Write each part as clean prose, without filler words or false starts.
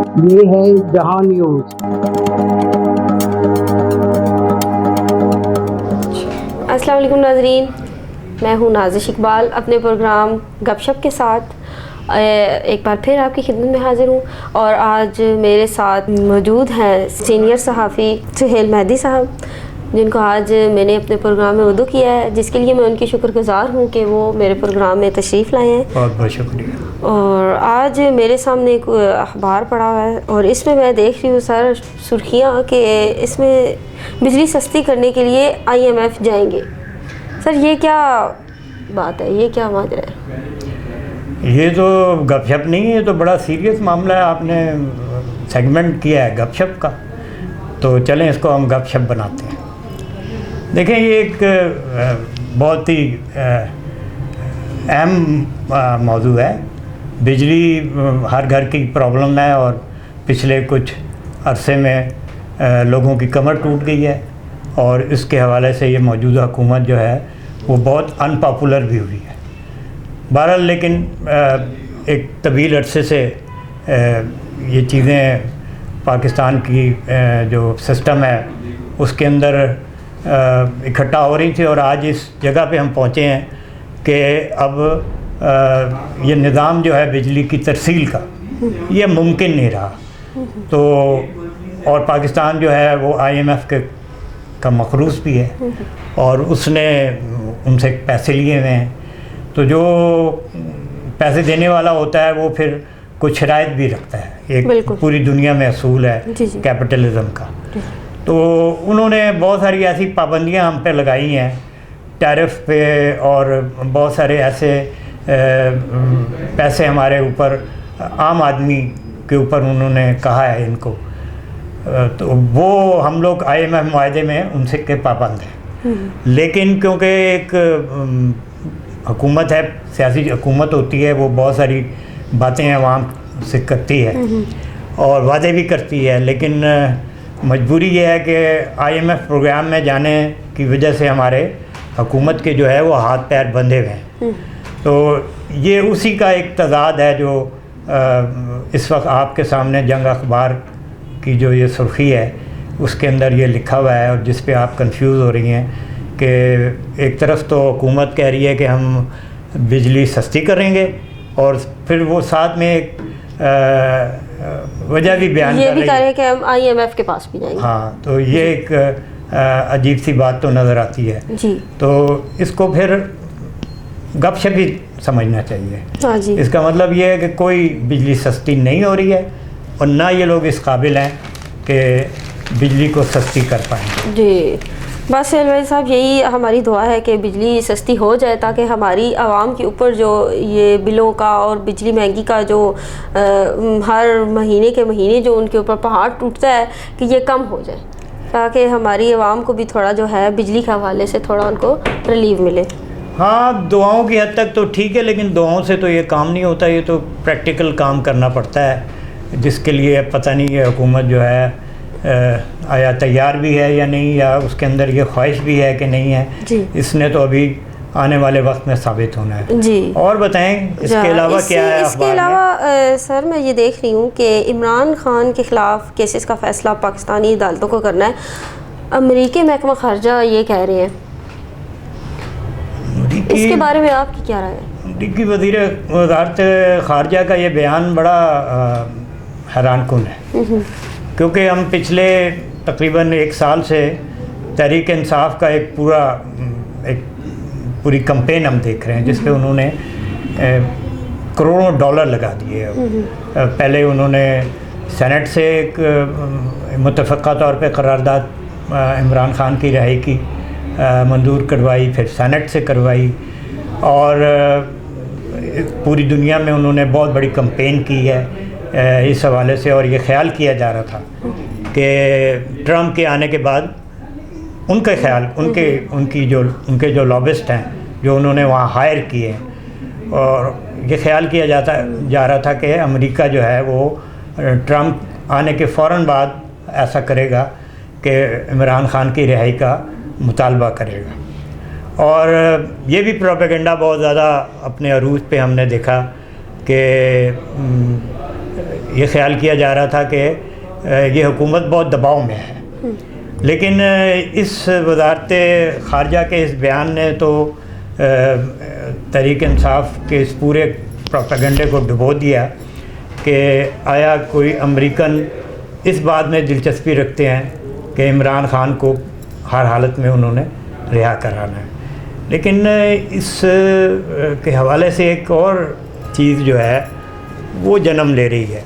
یہ ہے جہاں نیوز۔ السلام علیکم ناظرین، میں ہوں نازش اقبال اپنے پروگرام گپ شپ کے ساتھ ایک بار پھر آپ کی خدمت میں حاضر ہوں، اور آج میرے ساتھ موجود ہیں سینئر صحافی سہیل مہدی صاحب، جن کو آج میں نے اپنے پروگرام میں اردو کیا ہے، جس کے لیے میں ان کی شکر گزار ہوں کہ وہ میرے پروگرام میں تشریف لائے ہیں۔ بہت بہت شکریہ۔ اور آج میرے سامنے ایک اخبار پڑا ہوا ہے، اور اس میں میں دیکھ رہی ہوں سر سرخیاں کہ اس میں بجلی سستی کرنے کے لیے IMF جائیں گے۔ سر یہ کیا بات ہے، یہ کیا ماجرا ہے؟ یہ تو گپ شپ نہیں ہے، یہ تو بڑا سیریس معاملہ ہے۔ آپ نے سیگمنٹ کیا ہے گپ شپ کا، تو چلیں اس کو ہم گپ شپ بناتے ہیں۔ دیکھیں، یہ ایک بہت ہی اہم موضوع ہے۔ بجلی ہر گھر کی پرابلم ہے، اور پچھلے کچھ عرصے میں لوگوں کی کمر ٹوٹ گئی ہے، اور اس کے حوالے سے یہ موجودہ حکومت جو ہے وہ بہت ان پاپولر بھی ہوئی ہے۔ بہرحال لیکن ایک طویل عرصے سے یہ چیزیں پاکستان کی جو سسٹم ہے اس کے اندر اکٹھا ہو رہی تھی، اور آج اس جگہ پہ ہم پہنچے ہیں کہ اب یہ نظام جو ہے بجلی کی ترسیل کا یہ ممکن نہیں رہا۔ تو اور پاکستان جو ہے وہ IMF کا مخروص بھی ہے، اور اس نے ان سے پیسے لیے ہوئے ہیں، تو جو پیسے دینے والا ہوتا ہے وہ پھر کچھ شرائط بھی رکھتا ہے۔ ایک پوری دنیا میں اصول ہے کیپٹلزم کا۔ تو انہوں نے بہت ساری ایسی پابندیاں ہم پہ لگائی ہیں، ٹیرف پہ، اور بہت سارے ایسے پیسے ہمارے اوپر، عام آدمی کے اوپر انہوں نے کہا ہے ان کو، تو وہ ہم لوگ IMF معاہدے میں ان سے کے پابند ہیں۔ لیکن کیونکہ ایک حکومت ہے، سیاسی حکومت ہوتی ہے، وہ بہت ساری باتیں عوام سے کرتی ہے اور وعدے بھی کرتی ہے، لیکن مجبوری یہ ہے کہ IMF پروگرام میں جانے کی وجہ سے ہمارے حکومت کے جو ہے وہ ہاتھ پیر بندھے ہوئے ہیں۔ تو یہ اسی کا ایک تضاد ہے جو اس وقت آپ کے سامنے جنگ اخبار کی جو یہ سرخی ہے اس کے اندر یہ لکھا ہوا ہے، اور جس پہ آپ کنفیوز ہو رہی ہیں کہ ایک طرف تو حکومت کہہ رہی ہے کہ ہم بجلی سستی کریں گے، اور پھر وہ ساتھ میں ایک وجہ بھی بیان کر رہی ہے، یہ بھی کہہ رہے ہیں کہ ہم IMF کے پاس بھی جائیں گے۔ ہاں، تو یہ ایک عجیب سی بات تو نظر آتی ہے۔ جی، تو اس کو پھر گپ شپ ہی سمجھنا چاہیے۔ ہاں جی، اس کا مطلب یہ ہے کہ کوئی بجلی سستی نہیں ہو رہی ہے، اور نہ یہ لوگ اس قابل ہیں کہ بجلی کو سستی کر پائیں۔ جی، بس سہیل بھائی صاحب، یہی ہماری دعا ہے کہ بجلی سستی ہو جائے، تاکہ ہماری عوام کے اوپر جو یہ بلوں کا اور بجلی مہنگی کا جو ہر مہینے کے مہینے جو ان کے اوپر پہاڑ ٹوٹتا ہے کہ یہ کم ہو جائے، تاکہ ہماری عوام کو بھی تھوڑا جو ہے بجلی کے حوالے سے تھوڑا ان کو ریلیف ملے۔ ہاں، دعاؤں کی حد تک تو ٹھیک ہے، لیکن دعاؤں سے تو یہ کام نہیں ہوتا، یہ تو پریکٹیکل کام کرنا پڑتا ہے، جس کے لیے پتہ نہیں یہ حکومت جو ہے آیا تیار بھی ہے یا نہیں، یا اس کے اندر یہ خواہش بھی ہے کہ نہیں ہے۔ جی، اس نے تو ابھی آنے والے وقت میں ثابت ہونا ہے۔ جی، اور بتائیں اس کے علاوہ کیا ہے؟ اس کے علاوہ سر میں یہ دیکھ رہی ہوں کہ عمران خان کے خلاف کیسز کا فیصلہ پاکستانی عدالتوں کو کرنا ہے، امریکی محکمہ خارجہ یہ کہہ رہے ہیں، اس کے بارے میں آپ کی کیا رائے ہے؟ امریکی وزارت خارجہ کا یہ بیان بڑا حیران کن ہے، کیونکہ ہم پچھلے تقریباً 1 سال سے تحریک انصاف کا ایک پوری کمپین ہم دیکھ رہے ہیں، جس پہ انہوں نے کروڑوں ڈالر لگا دیے۔ پہلے انہوں نے سینٹ سے ایک متفقہ طور پہ قرارداد عمران خان کی رہائی کی منظور کروائی، پھر سینٹ سے کروائی، اور پوری دنیا میں انہوں نے بہت بڑی کمپین کی ہے اس حوالے سے، اور یہ خیال کیا جا رہا تھا کہ ٹرمپ کے آنے کے بعد ان کا خیال ان کے جو لابسٹ ہیں جو انہوں نے وہاں ہائر کیے ہیں، اور یہ خیال کیا جا رہا تھا کہ امریکہ جو ہے وہ ٹرمپ آنے کے فوراً بعد ایسا کرے گا کہ عمران خان کی رہائی کا مطالبہ کرے گا۔ اور یہ بھی پروپیگنڈا بہت زیادہ اپنے عروج پہ ہم نے دیکھا کہ یہ خیال کیا جا رہا تھا کہ یہ حکومت بہت دباؤ میں ہے، لیکن اس وزارت خارجہ کے اس بیان نے تو تحریک انصاف کے اس پورے پروپیگنڈے کو ڈبو دیا کہ آیا کوئی امریکن اس بات میں دلچسپی رکھتے ہیں کہ عمران خان کو ہر حالت میں انہوں نے رہا کرانا ہے۔ لیکن اس کے حوالے سے ایک اور چیز جو ہے وہ جنم لے رہی ہے۔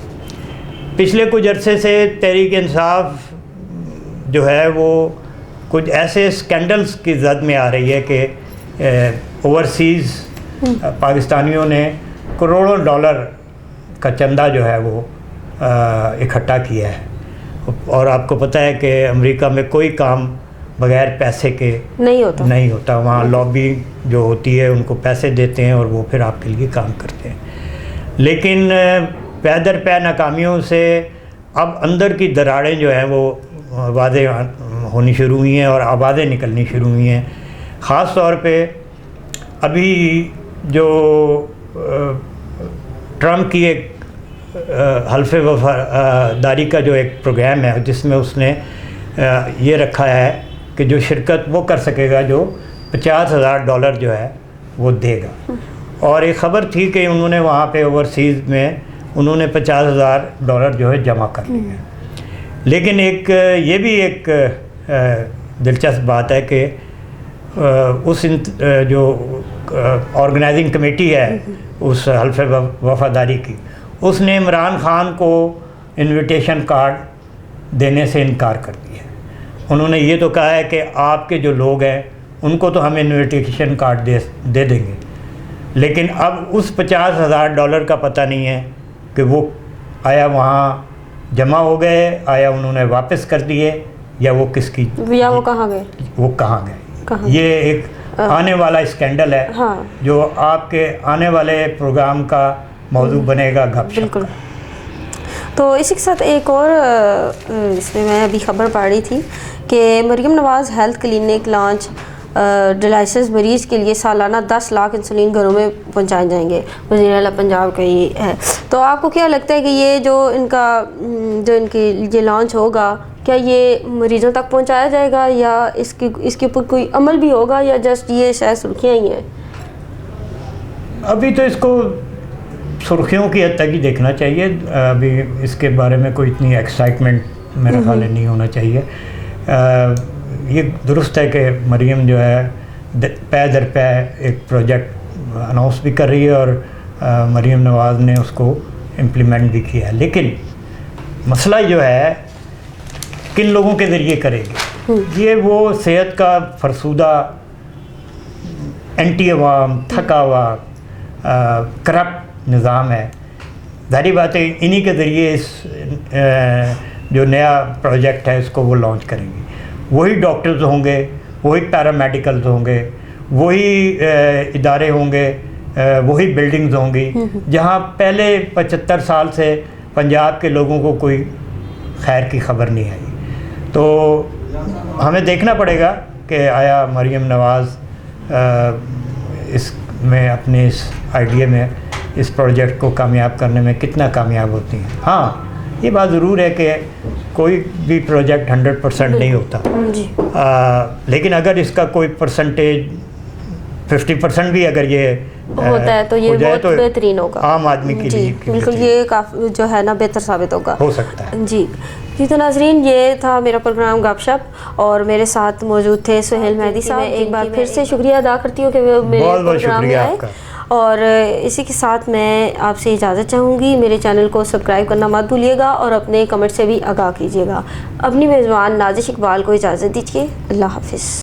پچھلے کچھ عرصے سے تحریک انصاف جو ہے وہ کچھ ایسے اسکینڈلز کی زد میں آ رہی ہے کہ اوورسیز پاکستانیوں نے کروڑوں ڈالر کا چندہ جو ہے وہ اکٹھا کیا ہے، اور آپ کو پتہ ہے کہ امریکہ میں کوئی کام بغیر پیسے کے نہیں ہوتا، وہاں لابی جو ہوتی ہے ان کو پیسے دیتے ہیں اور وہ پھر آپ کے لیے کام کرتے ہیں۔ لیکن پے در پے ناکامیوں سے اب اندر کی دراڑیں جو ہیں وہ واضح ہونی شروع ہوئی ہیں اور آوازیں نکلنی شروع ہوئی ہیں۔ خاص طور پہ ابھی جو ٹرمپ کی ایک حلف وفاداری کا جو ایک پروگرام ہے جس میں اس نے یہ رکھا ہے کہ جو شرکت وہ کر سکے گا جو $50,000 جو ہے وہ دے گا، اور ایک خبر تھی کہ انہوں نے وہاں پہ اوورسیز میں انہوں نے $50,000 جو ہے جمع کر لیا۔ لیکن ایک یہ بھی ایک دلچسپ بات ہے کہ اس جو آرگنائزنگ کمیٹی ہے اس حلف وفاداری کی، اس نے عمران خان کو انویٹیشن کارڈ دینے سے انکار کر دیا۔ انہوں نے یہ تو کہا ہے کہ آپ کے جو لوگ ہیں ان کو تو ہم انویٹیشن کارڈ دے دیں گے، لیکن اب اس $50,000 کا پتہ نہیں ہے کہ وہ آیا وہاں جمع ہو گئے، آیا انہوں نے واپس کر دیے، یا وہ کس کی، یا وہ کہاں گئے، یہ ایک آنے والا اسکینڈل ہے جو آپ کے آنے والے پروگرام کا موضوع بنے گا گپ شپ۔ تو اسی کے ساتھ ایک اور اس میں ابھی خبر پڑھ رہی تھی کہ Maryam Nawaz health clinic launch, dialysis مریض کے لیے سالانہ 10 لاکھ انسولین گھروں میں پہنچائے جائیں گے، وزیر اعلیٰ پنجاب کا یہ ہے۔ تو آپ کو کیا لگتا ہے کہ یہ جو ان کی یہ لانچ ہوگا، کیا یہ مریضوں تک پہنچایا جائے گا، یا اس کے اوپر کوئی عمل بھی ہوگا، یا جسٹ یہ شاید سرخیاں ہی ہیں؟ ابھی تو اس کو سرخیوں کی حد تک ہی دیکھنا چاہیے، ابھی اس کے بارے میں کوئی اتنی ایکسائٹمنٹ میرا خیال نہیں ہونا چاہیے۔ یہ درست ہے کہ مریم جو ہے پے در پے ایک پروجیکٹ اناؤنس بھی کر رہی ہے اور مریم نواز نے اس کو امپلیمنٹ بھی کیا ہے، لیکن مسئلہ جو ہے کن لوگوں کے ذریعے کرے گی؟ یہ وہ صحت کا فرسودہ، اینٹی عوام، تھکا ہوا، کرپٹ نظام ہے۔ ظاہری بات ہے انہی کے ذریعے اس جو نیا پروجیکٹ ہے اس کو وہ لانچ کریں گی۔ وہی ڈاکٹرز ہوں گے، وہی پیرامیڈیکلز ہوں گے، وہی ادارے ہوں گے، وہی بلڈنگز ہوں گی جہاں پہلے 75 سال سے پنجاب کے لوگوں کو کوئی خیر کی خبر نہیں آئی۔ تو ہمیں دیکھنا پڑے گا کہ آیا مریم نواز اس میں اپنے اس آئیڈیا میں، اس پروجیکٹ کو کامیاب کرنے میں کتنا کامیاب ہوتی ہیں۔ ہاں یہ بات ضرور ہے کہ کوئی بھی پروجیکٹ 100% نہیں ہوتا، لیکن اگر اس کا کوئی پرسنٹیج 50% بھی اگر یہ ہوتا ہے تو یہ بہت بہترین ہوگا عام آدمی کے لیے، بالکل یہ کافی جو ہے نا بہتر ثابت ہوگا، ہو سکتا ہے۔ جی تو ناظرین، یہ تھا میرا پروگرام گپ شپ، اور میرے ساتھ موجود تھے سہیل مہدی صاحب۔ ایک بار پھر سے شکریہ ادا کرتی ہوں کہ وہ میرے پروگرام میں آئے، اور اسی کے ساتھ میں آپ سے اجازت چاہوں گی۔ میرے چینل کو سبسکرائب کرنا مت بھولیے گا اور اپنے کمنٹ سے بھی آگاہ کیجیے گا۔ اپنی میزبان نازش اقبال کو اجازت دیجیے، اللہ حافظ۔